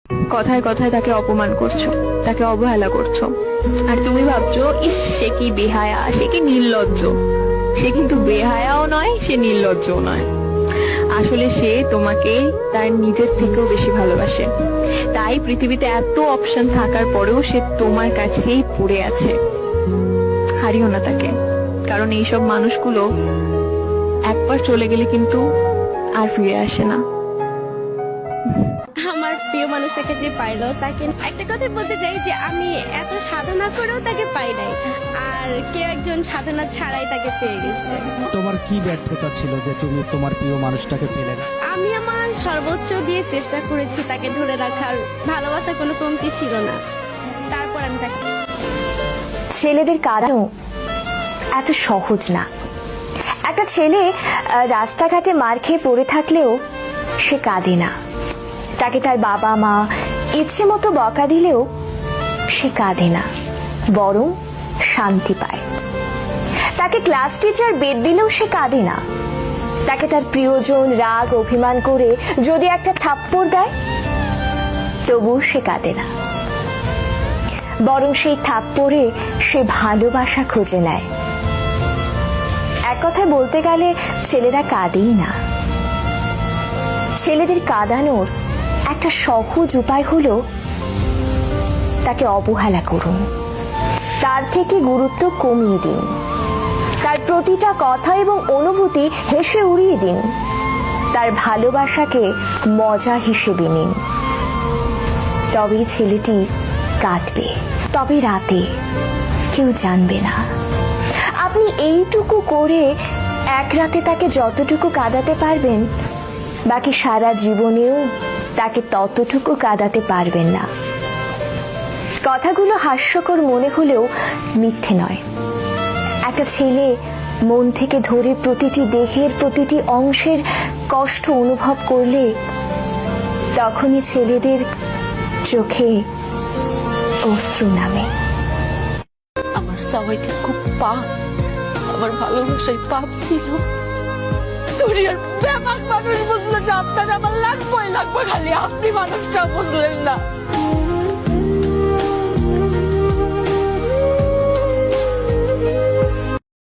কথায় কথায় তাকে অপমান করছো, তাকে অবহেলা করছো, আর তুমি ভাবছো ইস সে কি বেহায়া, সে কি নির্লজ্জ। সে কিন্তু বেহায়াও নয়, সে নির্লজ্জও নয়। আসলে সে তোমাকে তার নিজের থেকেও বেশি ভালোবাসে। তাই পৃথিবীতে এত অপশন থাকার পরেও সে তোমার কাছেই পড়ে আছে। হারিও না তাকে, কারণ এইসব মানুষগুলো একবার চলে গেলে কিন্তু আর ফিরে আসে না। আমার প্রিয় মানুষটাকে যে পাইলো, তাকে একটা কথা বলতে চাই যে আমি এত সাধনা করেও তাকে পাই নাই, আর কেউ একজন সাধনা ছাড়াই তাকে পেয়ে গেছে। তোমার কি ব্যর্থতা ছিল যে তুমি তোমার প্রিয় মানুষটাকে পেলে না? আমি আমার সর্বোচ্চ দিয়ে চেষ্টা করেছি তাকে ধরে রাখার, ভালোবাসার কোনো কমতি ছিল না, তারপর আমি তাকে। ছেলেদের কাঁদানো এত সহজ না। একটা ছেলে রাস্তাঘাটে মার খেয়ে পড়ে থাকলেও সে কাঁদে না। তাকে তার বাবা মা ইচ্ছে মতো বকা দিলেও সে কাঁদে না, বরং শান্তি পায়। তাকে ক্লাস টিচার বেদ দিলেও সে কাঁদে না। তাকে তার প্রিয়জন রাগ অভিমান করে যদি একটা থাপ্পড় দেয়, তবুও সে কাঁদে না, বরং সেই থাপ্পড়ে সে ভালোবাসা খুঁজে নেয়। এক কথায় বলতে গেলে ছেলেরা কাঁদেই না। ছেলেদের কাঁদানোর একটা সহজ উপায় হলো তাকে অবহেলা করুন, তার থেকে গুরুত্ব কমিয়ে দিন, তার প্রতিটা কথা এবং অনুভূতি হেসে উড়িয়ে দিন, তার ভালোবাসাকে মজা হিসেবে নিন। তবেই ছেলেটি কাঁদবে, তবে রাতে কেউ জানবে না। আপনি এইটুকু করে এক রাতে তাকে যতটুকু কাঁদাতে পারবেন, বাকি সারা জীবনেও তাকে ততটুকু কাঁদাতে পারবেন না। কথাগুলো হাস্যকর মনে হলেও মিথ্যে নয়। একটা ছেলে মন থেকে ধরে প্রতিটি দেহের প্রতিটি অংশের কষ্ট অনুভব করলে তখনই ছেলেদের চোখে অশ্রু নামে। আমার সবাইকে খুব পাপ, আমার ভালোবাসায় পাপ ছিল। দুনিয়ার ব্যাপক মানুষ বুঝলো যে আপনার আমার লাগবে, খালি আপনি মানুষটা বুঝলেন না।